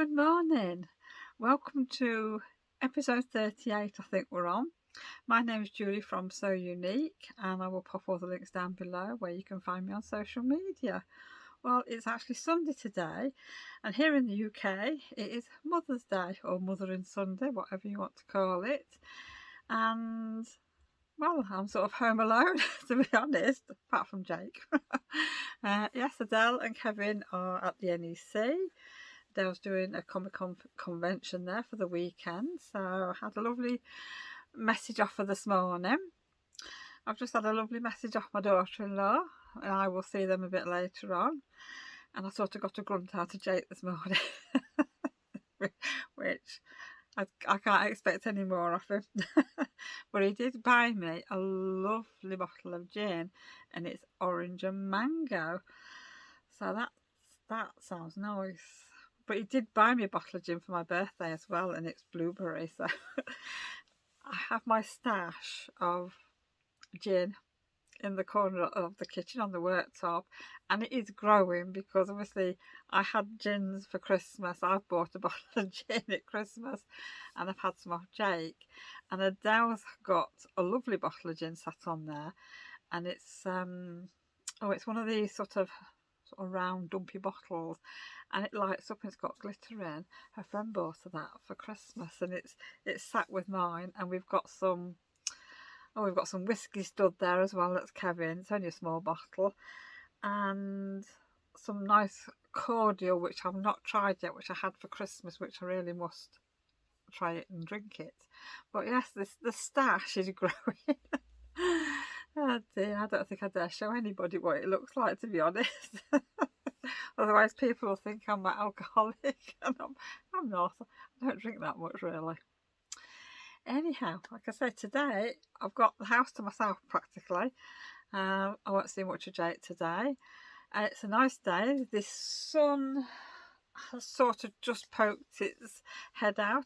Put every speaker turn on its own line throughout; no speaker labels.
Good morning. Welcome to episode 38, I think we're on. My name is Julie from So Unique, and I will pop all the links down below where you can find me on social media. Well, it's actually Sunday today, and here in the UK it is Mother's Day, or Mothering Sunday, whatever you want to call it. And well, I'm sort of home alone, to be honest, apart from Jake. Yes, Adele and Kevin are at the NEC. Adele's doing a Comic-Con convention there for the weekend, so I had a lovely message off her this morning. I've just had a lovely message off my daughter-in-law, and I will see them a bit later on. And I sort of got a grunt out of Jake this morning, which I can't expect any more of him. But he did buy me a lovely bottle of gin, and it's orange and mango. So that sounds nice. But he did buy me a bottle of gin for my birthday as well, and it's blueberry. So I have my stash of gin in the corner of the kitchen on the worktop, and it is growing because obviously I had gins for Christmas. I've bought a bottle of gin at Christmas, and I've had some off Jake, and Adele's got a lovely bottle of gin sat on there, and it's it's one of these sort of round dumpy bottles, and it lights up and it's got glitter in. Her friend bought her that for Christmas, and it's sat with mine, and we've got some whiskey stud there as well. That's Kevin. It's only a small bottle, and some nice cordial which I've not tried yet, which I had for Christmas, which I really must try it and drink it. But yes, the stash is growing. Oh dear, I don't think I dare show anybody what it looks like, to be honest. Otherwise people will think I'm an alcoholic, and I'm not. I don't drink that much, really. Anyhow, like I said, today I've got the house to myself practically. I won't see much of Jake today. It's a nice day. This sun has sort of just poked its head out.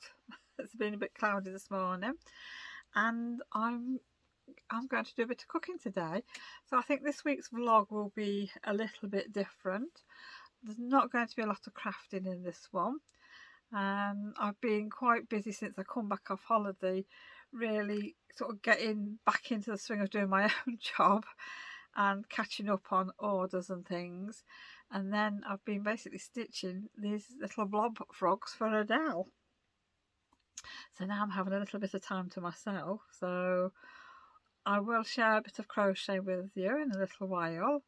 It's been a bit cloudy this morning, and I'm going to do a bit of cooking today. So I think this week's vlog will be a little bit different. There's not going to be a lot of crafting in this one. I've been quite busy since I come back off holiday, really sort of getting back into the swing of doing my own job and catching up on orders and things. And then I've been basically stitching these little blob frogs for Adele. So now I'm having a little bit of time to myself. So I will share a bit of crochet with you in a little while.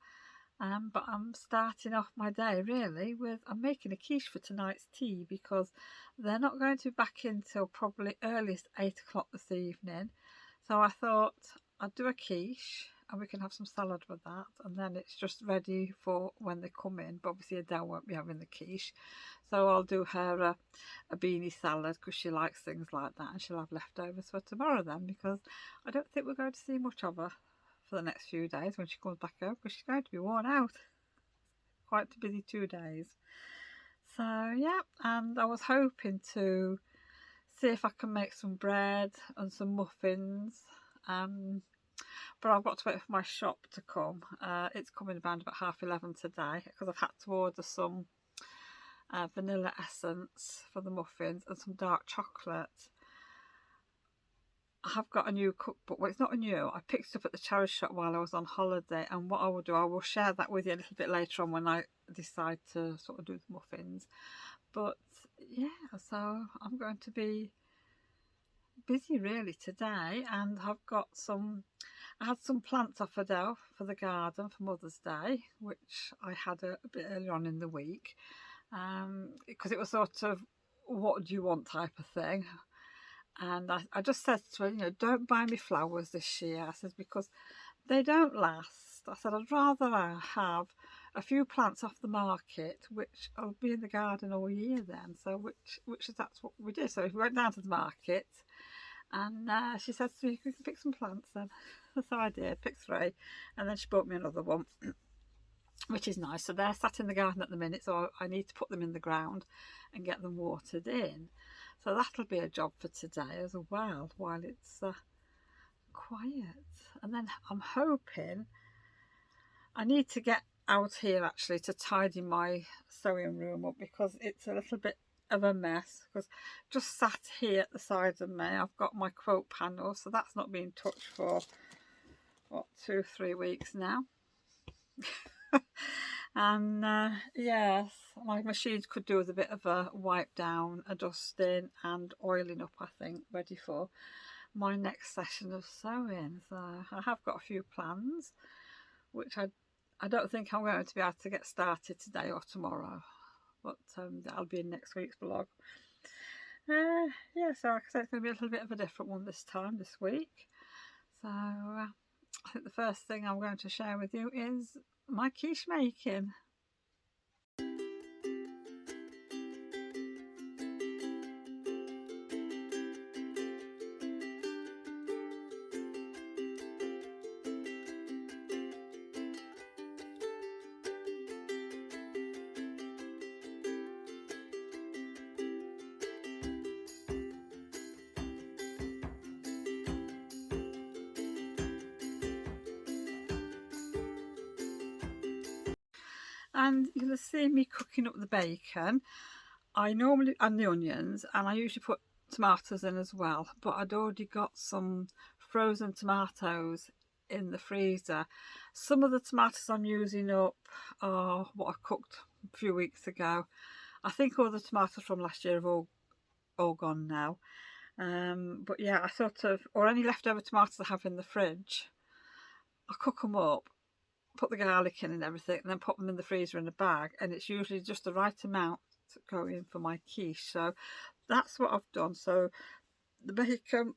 But I'm starting off my day really with, I'm making a quiche for tonight's tea because they're not going to be back in till probably earliest 8 o'clock this evening. So I thought I'd do a quiche and we can have some salad with that, and then it's just ready for when they come in. But obviously Adele won't be having the quiche, so I'll do her a beanie salad because she likes things like that, and she'll have leftovers for tomorrow then, because I don't think we're going to see much of her for the next few days when she comes back home, because she's going to be worn out. Quite a busy 2 days. So yeah, and I was hoping to see if I can make some bread and some muffins, but I've got to wait for my shop to come. It's coming around about 11:30 today, because I've had to order some vanilla essence for the muffins and some dark chocolate. I have got a new cookbook. Well, it's not a new. I picked it up at the charity shop while I was on holiday, and what I will do, I will share that with you a little bit later on when I decide to sort of do the muffins. But yeah, so I'm going to be busy really today, and I had some plants off Adele for the garden for Mother's Day, which I had a bit earlier on in the week, because it was sort of, what do you want type of thing. And I just said to her, don't buy me flowers this year. I said, because they don't last. I said, I'd rather have a few plants off the market, which will be in the garden all year then. So that's what we did. So we went down to the market, and she said to me, you can pick some plants then. So I did, pick 3, and then she bought me another one, which is nice. So they're sat in the garden at the minute, so I need to put them in the ground and get them watered in. So that'll be a job for today as well, while it's quiet. And then I'm hoping, I need to get out here actually to tidy my sewing room up, because it's a little bit of a mess because just sat here at the side of me. I've got my quote panel, so that's not been touched for what, 2-3 weeks now. And yes, my machines could do with a bit of a wipe down, a dusting and oiling up, I think, ready for my next session of sewing. So I have got a few plans, which I don't think I'm going to be able to get started today or tomorrow, but that'll be in next week's vlog. Yeah, so like I said, it's going to be a little bit of a different one this week. So I think the first thing I'm going to share with you is my quiche making. And you'll see me cooking up the bacon. I normally, and the onions, and I usually put tomatoes in as well, but I'd already got some frozen tomatoes in the freezer. Some of the tomatoes I'm using up are what I cooked a few weeks ago. I think all the tomatoes from last year have all gone now. But yeah, I sort of, or any leftover tomatoes I have in the fridge, I cook them up, put the garlic in and everything, and then put them in the freezer in a bag, and it's usually just the right amount to go in for my quiche. So that's what I've done. So the bacon,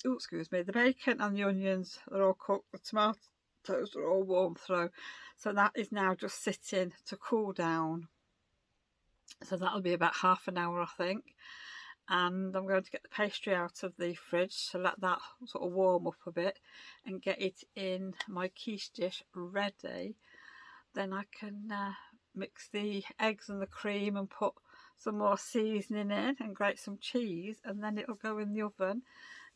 oh excuse me, the bacon and the onions are all cooked, the tomatoes are all warm through, so that is now just sitting to cool down. So that'll be about half an hour, I think. And I'm going to get the pastry out of the fridge to let that sort of warm up a bit and get it in my quiche dish ready. Then I can mix the eggs and the cream and put some more seasoning in and grate some cheese, and then it'll go in the oven,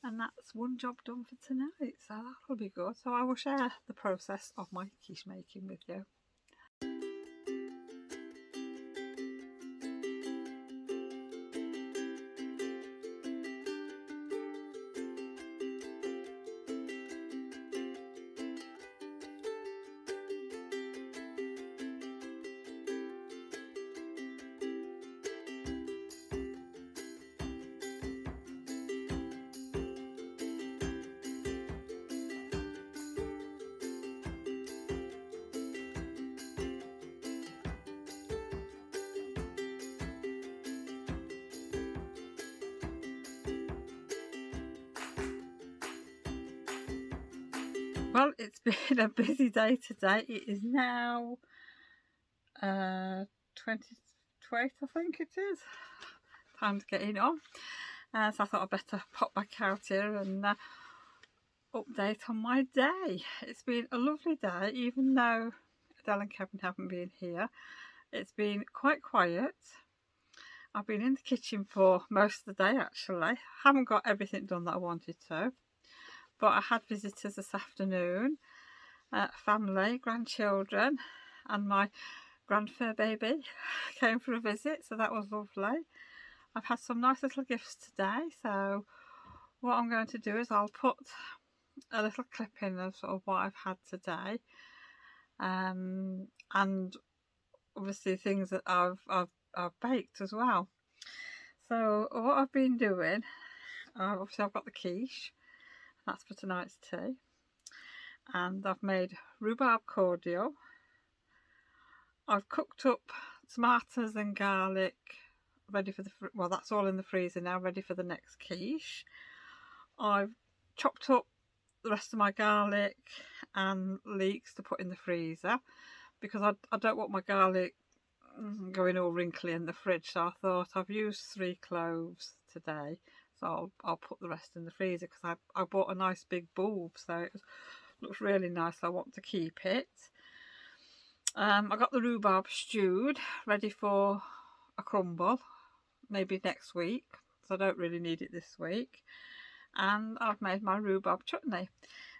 and that's one job done for tonight. So that'll be good. So I will share the process of my quiche making with you. Well, it's been a busy day today. It is now 20 to 8, I think it is. Time's getting on. So I thought I'd better pop back out here and update on my day. It's been a lovely day, even though Adele and Kevin haven't been here. It's been quite quiet. I've been in the kitchen for most of the day actually. Haven't got everything done that I wanted to. But I had visitors this afternoon, family, grandchildren, and my grandfur baby came for a visit, so that was lovely. I've had some nice little gifts today, so what I'm going to do is I'll put a little clip in of sort of what I've had today, and obviously things that I've baked as well. So what I've been doing, obviously I've got the quiche. That's for tonight's tea, and I've made rhubarb cordial. I've cooked up tomatoes and garlic ready for the, well, that's all in the freezer now, ready for the next quiche. I've chopped up the rest of my garlic and leeks to put in the freezer because I don't want my garlic going all wrinkly in the fridge, so I thought I've used 3 cloves today. So I'll put the rest in the freezer because I bought a nice big bulb, so it looks really nice. So I want to keep it. I got the rhubarb stewed, ready for a crumble, maybe next week. So I don't really need it this week. And I've made my rhubarb chutney.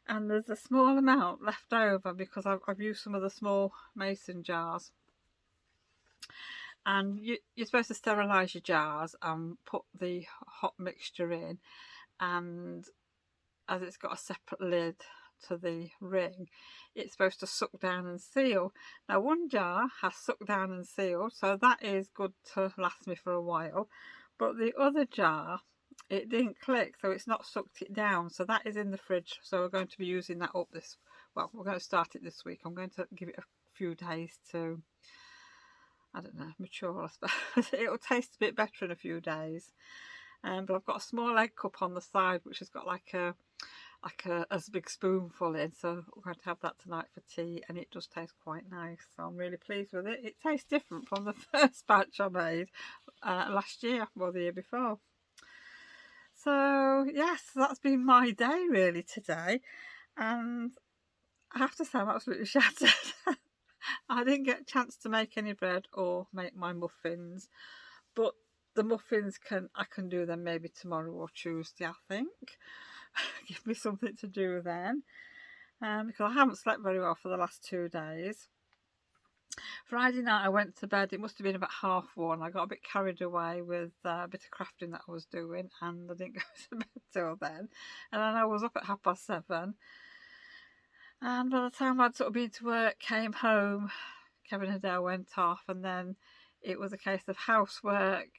And there's a small amount left over because I've used some of the small mason jars. and you're supposed to sterilise your jars and put the hot mixture in, and as it's got a separate lid to the ring, it's supposed to suck down and seal. Now one jar has sucked down and sealed, so that is good to last me for a while, but the other jar, it didn't click, so it's not sucked it down, so that is in the fridge. So we're going to be using that up this, well, we're going to start it this week. I'm going to give it a few days to, I don't know, mature, I suppose. It'll taste a bit better in a few days. But I've got a small egg cup on the side which has got like a big spoonful in, so we're going to have that tonight for tea, and it does taste quite nice, so I'm really pleased with it. It tastes different from the first batch I made last year or the year before. So yes, that's been my day really today, and I have to say I'm absolutely shattered. I didn't get a chance to make any bread or make my muffins, but the muffins I can do them maybe tomorrow or Tuesday, I think. Give me something to do then, because I haven't slept very well for the last 2 days. Friday night I went to bed, it must have been about 1:30. I got a bit carried away with a bit of crafting that I was doing, and I didn't go to bed till then. And then I was up at 7:30, and by the time I'd sort of been to work, came home, Kevin and Adele went off, and then it was a case of housework.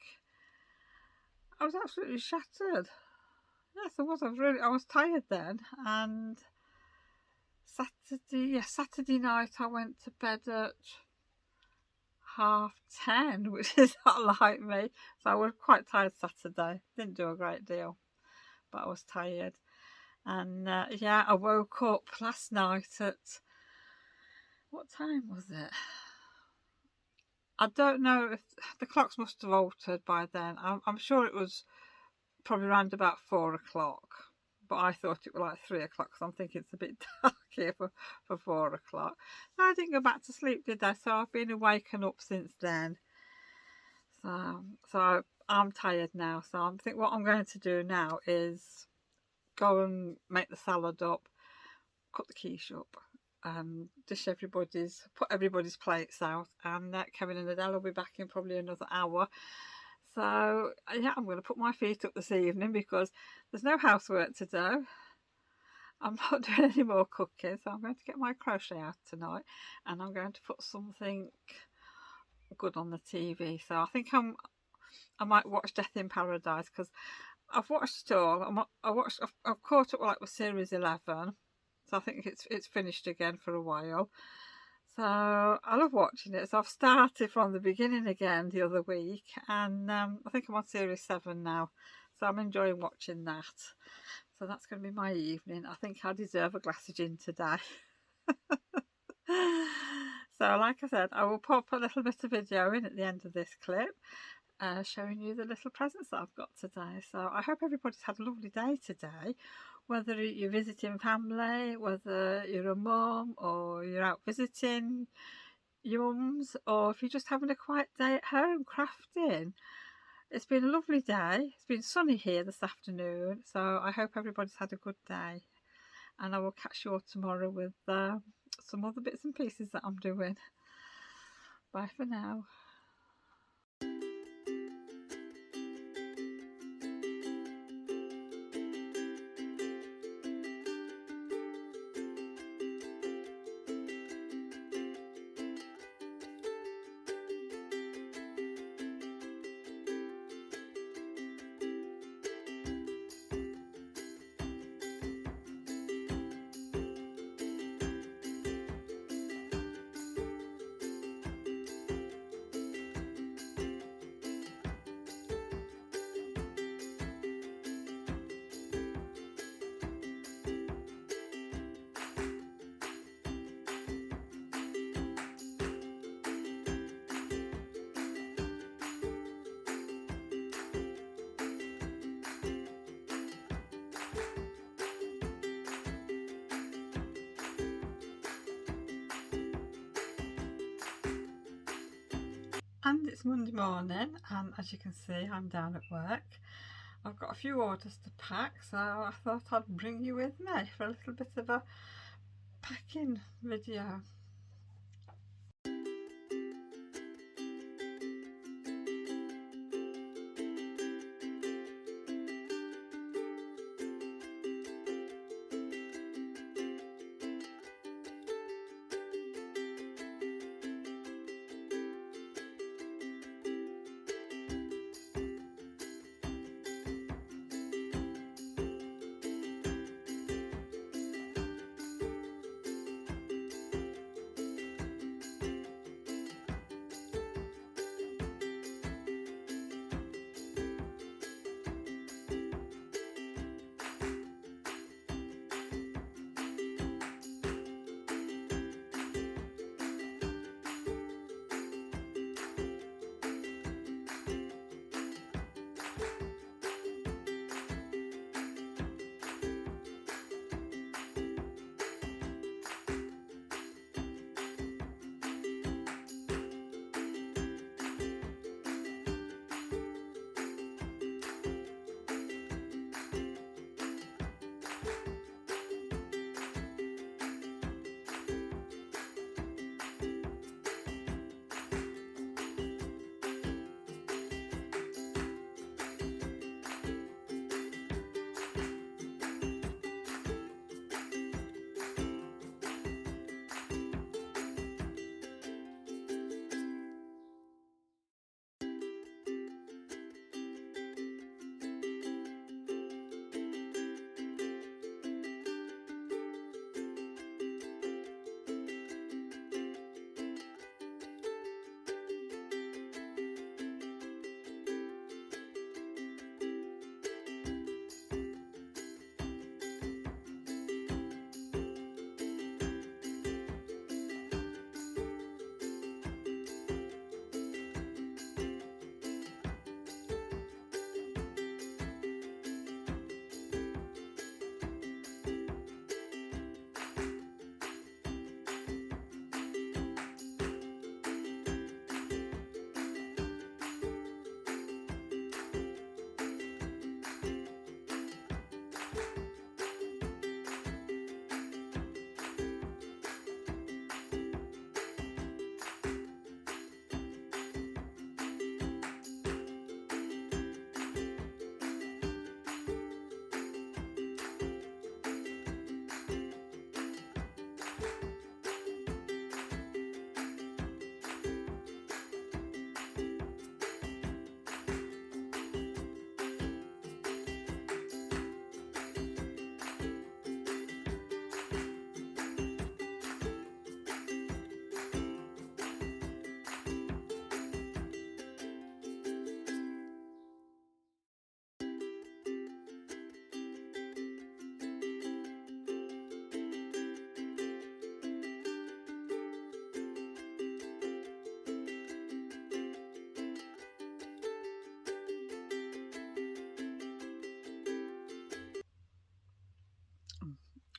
I was absolutely shattered. Yes, I was. I was tired then. And Saturday night I went to bed at 10:30, which is not like me. So I was quite tired Saturday. Didn't do a great deal, but I was tired. And yeah, I woke up last night at, what time was it? I don't know if the clocks must have altered by then. I'm sure it was probably around about 4 o'clock, but I thought it was like 3 o'clock, so I'm thinking it's a bit dark here for 4 o'clock. I didn't go back to sleep, did I? So I've been awake and up since then. So I'm tired now. So I think what I'm going to do now is go and make the salad up, cut the quiche up, put everybody's plates out, and Kevin and Adele will be back in probably another hour. So yeah, I'm going to put my feet up this evening because there's no housework to do. I'm not doing any more cooking, so I'm going to get my crochet out tonight, and I'm going to put something good on the TV. So I think I might watch Death in Paradise, because I've watched it all. I've caught up with series 11, so I think it's finished again for a while. So I love watching it. So I've started from the beginning again the other week, and I think I'm on series 7 now. So I'm enjoying watching that. So that's going to be my evening. I think I deserve a glass of gin today. So like I said, I will pop a little bit of video in at the end of this clip, showing you the little presents that I've got today. So I hope everybody's had a lovely day today, whether you're visiting family, whether you're a mum or you're out visiting your mums, or if you're just having a quiet day at home crafting. It's been a lovely day. It's been sunny here this afternoon, so I hope everybody's had a good day, and I will catch you all tomorrow with some other bits and pieces that I'm doing. Bye for now. And it's Monday morning, and as you can see, I'm down at work. I've got a few orders to pack, so I thought I'd bring you with me for a little bit of a packing video.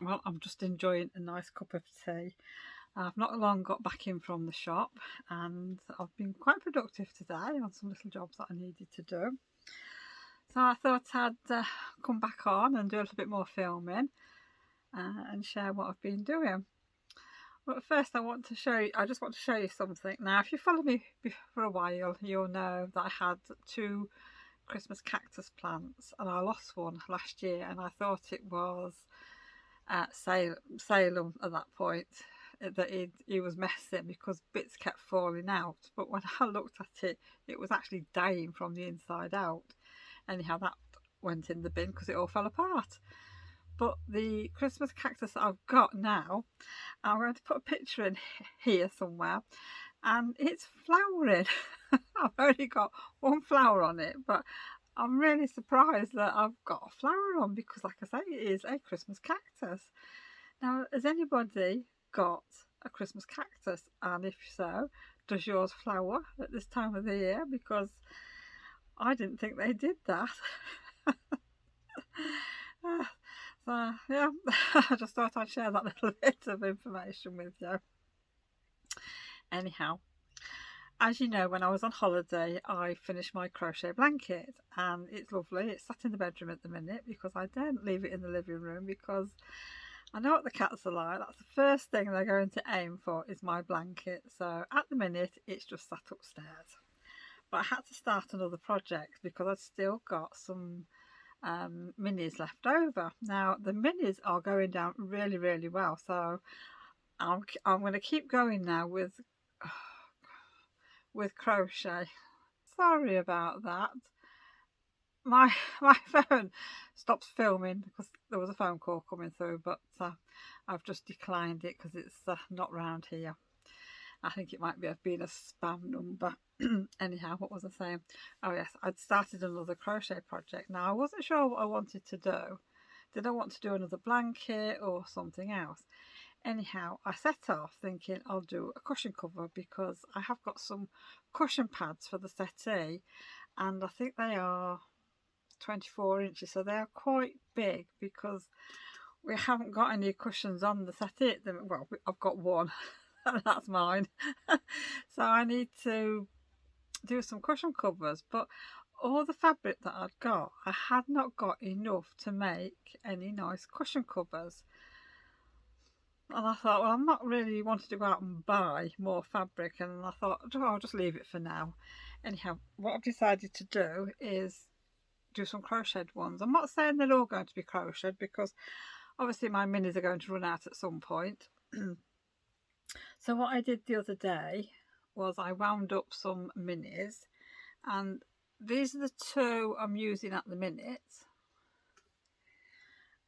Well, I'm just enjoying a nice cup of tea. I've not long got back in from the shop and I've been quite productive today on some little jobs that I needed to do. So I thought I'd come back on and do a little bit more filming and share what I've been doing. But first I just want to show you something. Now, if you follow me for a while, you'll know that I had 2 Christmas cactus plants and I lost one last year, and I thought it was Salem at that point, that he was messing because bits kept falling out. But when I looked at it, it was actually dying from the inside out. Anyhow, that went in the bin because it all fell apart. But the Christmas cactus that I've got now, I'm going to put a picture in here somewhere, and it's flowering. I've only got 1 flower on it, but I'm really surprised that I've got a flower on because, like I say, it is a Christmas cactus. Now, has anybody got a Christmas cactus? And if so, does yours flower at this time of the year? Because I didn't think they did that. So, yeah, I just thought I'd share that little bit of information with you. Anyhow, as you know, when I was on holiday, I finished my crochet blanket, and it's lovely. It's sat in the bedroom at the minute because I don't leave it in the living room because I know what the cats are like. That's the first thing they're going to aim for, is my blanket. So at the minute, it's just sat upstairs. But I had to start another project because I'd still got some minis left over. Now, the minis are going down really, really well. So I'm going to keep going now with crochet. Sorry about that. My phone stopped filming because there was a phone call coming through, but I've just declined it because it's not round here. I think it might have been a spam number. Anyhow, what was I saying? Oh yes, I'd started another crochet project. Now, I wasn't sure what I wanted to do. Did I want to do another blanket or something else? Anyhow, I set off thinking I'll do a cushion cover because I have got some cushion pads for the settee, and I think they are 24 inches, so they are quite big because we haven't got any cushions on the settee. Well, I've got one, and that's mine. So I need to do some cushion covers, but all the fabric that I'd got, I had not got enough to make any nice cushion covers. And I thought, well, I'm not really wanting to go out and buy more fabric, and I thought, oh, I'll just leave it for now. Anyhow, what I've decided to do is do some crocheted ones. I'm not saying they're all going to be crocheted because obviously my minis are going to run out at some point. So what I did the other day was I wound up some minis, and these are the 2 I'm using at the minute,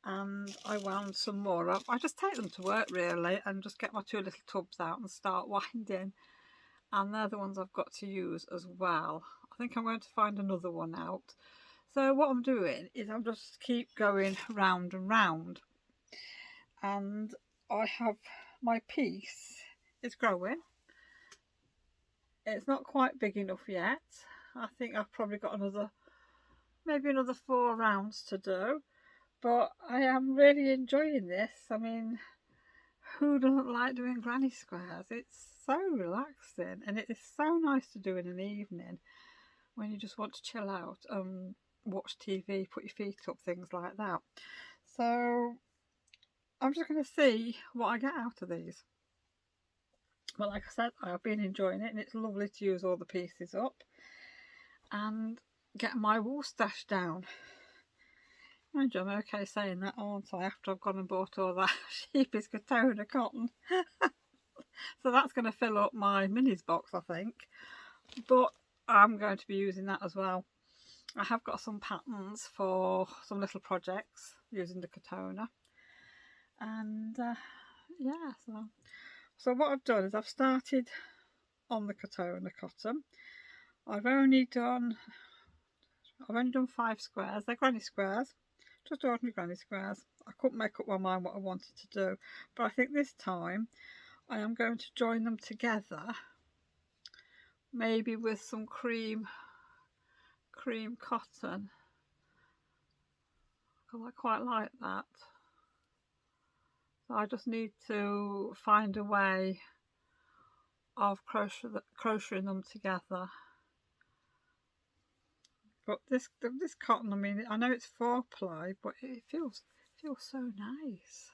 and I wound some more up. I just take them to work really and just get my 2 little tubs out and start winding, and they're the ones I've got to use as well. I think I'm going to find another one out. So what I'm doing is I'm just keep going round and round, and I have my piece is growing. It's not quite big enough yet. I think I've probably got maybe another 4 rounds to do, but I am really enjoying this. I mean, who doesn't like doing granny squares? It's so relaxing, and it is so nice to do in an evening when you just want to chill out, watch TV, put your feet up, things like that. So I'm just going to see what I get out of these. But like I said, I've been enjoying it, and it's lovely to use all the pieces up and get my wool stash down. Mind you, I'm okay saying that, aren't I, after I've gone and bought all that sheepish Katona cotton. So that's going to fill up my minis box, I think. But I'm going to be using that as well. I have got some patterns for some little projects using the Katona. And yeah, so what I've done is I've started on the Katona cotton. I've only done 5 squares. They're granny squares, just ordinary granny squares. I couldn't make up my mind what I wanted to do, but I think this time I am going to join them together, maybe with some cream cotton, because I quite like that. So I just need to find a way of crocheting them together. But this cotton, I mean, I know it's 4-ply, but it feels so nice.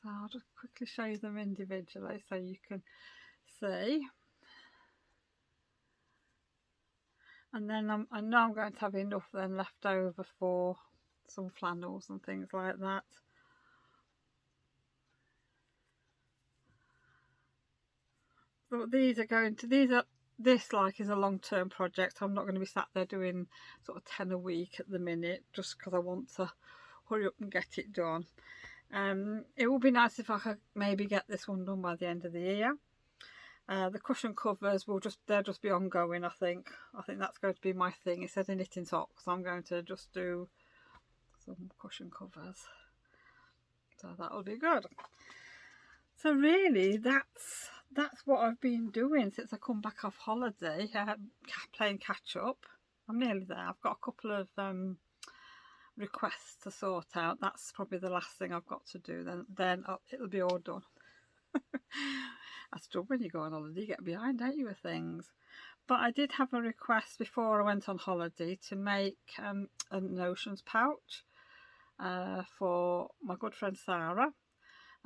So I'll just quickly show you them individually so you can see. And then I know I'm going to have enough then left over for some flannels and things like that. But this is a long-term project. I'm not going to be sat there doing sort of 10 a week at the minute, just because I want to hurry up and get it done. It would be nice if I could maybe get this one done by the end of the year. The cushion covers they'll just be ongoing. I think that's going to be my thing. Instead of knitting socks, I'm going to just do some cushion covers. So that'll be good. So really, that's what I've been doing since I come back off holiday, playing catch up. I'm nearly there. I've got a couple of requests to sort out. That's probably the last thing I've got to do. Then it'll be all done. That's true. When you go on holiday, you get behind, don't you, with things. But I did have a request before I went on holiday to make a notions pouch for my good friend Sarah.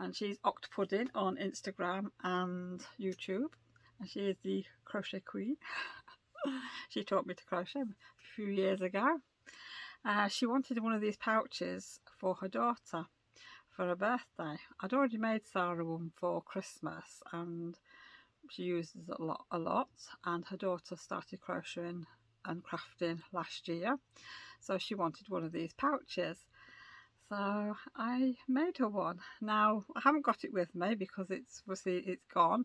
And she's Octopudding on Instagram and YouTube, and she is the crochet queen. She taught me to crochet a few years ago. She wanted one of these pouches for her daughter for her birthday. I'd already made Sarah one for Christmas, and she uses it a lot, and her daughter started crocheting and crafting last year, so she wanted one of these pouches. So I made her one. Now I haven't got it with me because it's gone,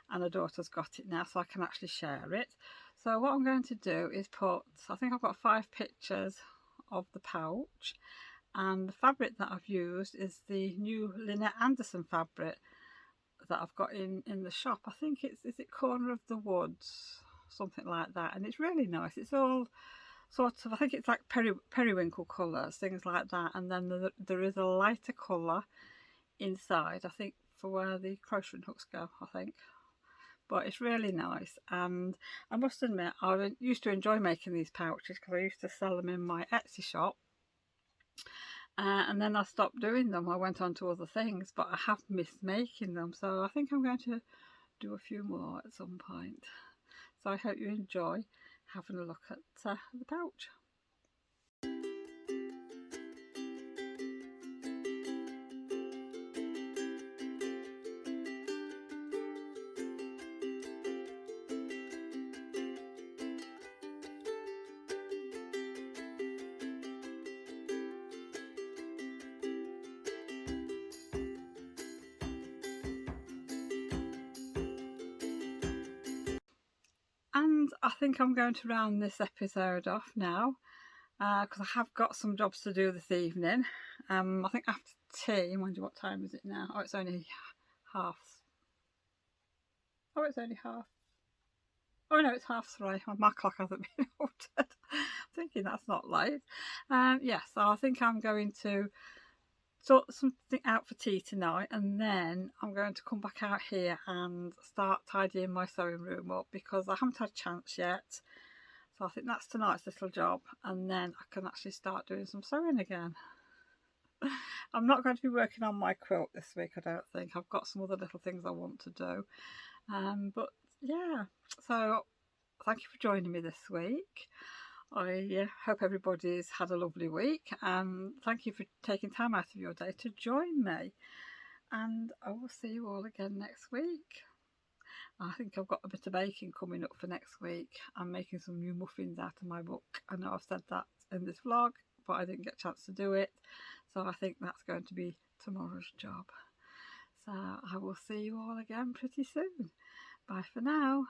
and her daughter's got it now, so I can actually share it. So what I'm going to do is I think I've got 5 pictures of the pouch, and the fabric that I've used is the new Lynette Anderson fabric that I've got in the shop. I think is it Corner of the Woods, something like that, and it's really nice. It's all sort of, I think it's like periwinkle colours, things like that, and then there is a lighter colour inside, I think, for where the crochet hooks go, I think. But it's really nice, and I must admit I used to enjoy making these pouches because I used to sell them in my Etsy shop, and then I stopped doing them. I went on to other things, but I have missed making them, so I think I'm going to do a few more at some point. So I hope you enjoy having a look at the pouch. And I think I'm going to round this episode off now, because I have got some jobs to do this evening. I think after tea, I wonder what time is it now? Oh, it's only half. Oh, it's only half. Oh no, it's 3:30. My clock hasn't been altered. I'm thinking that's not late. Yes, so I think I'm going to sort something out for tea tonight, and then I'm going to come back out here and start tidying my sewing room up because I haven't had a chance yet. So I think that's tonight's little job, and then I can actually start doing some sewing again. I'm not going to be working on my quilt this week, I don't think. I've got some other little things I want to do. But yeah, so thank you for joining me this week. I hope everybody's had a lovely week, and thank you for taking time out of your day to join me, and I will see you all again next week. I think I've got a bit of baking coming up for next week. I'm making some new muffins out of my book. I know I've said that in this vlog, but I didn't get a chance to do it, so I think that's going to be tomorrow's job. So I will see you all again pretty soon. Bye for now.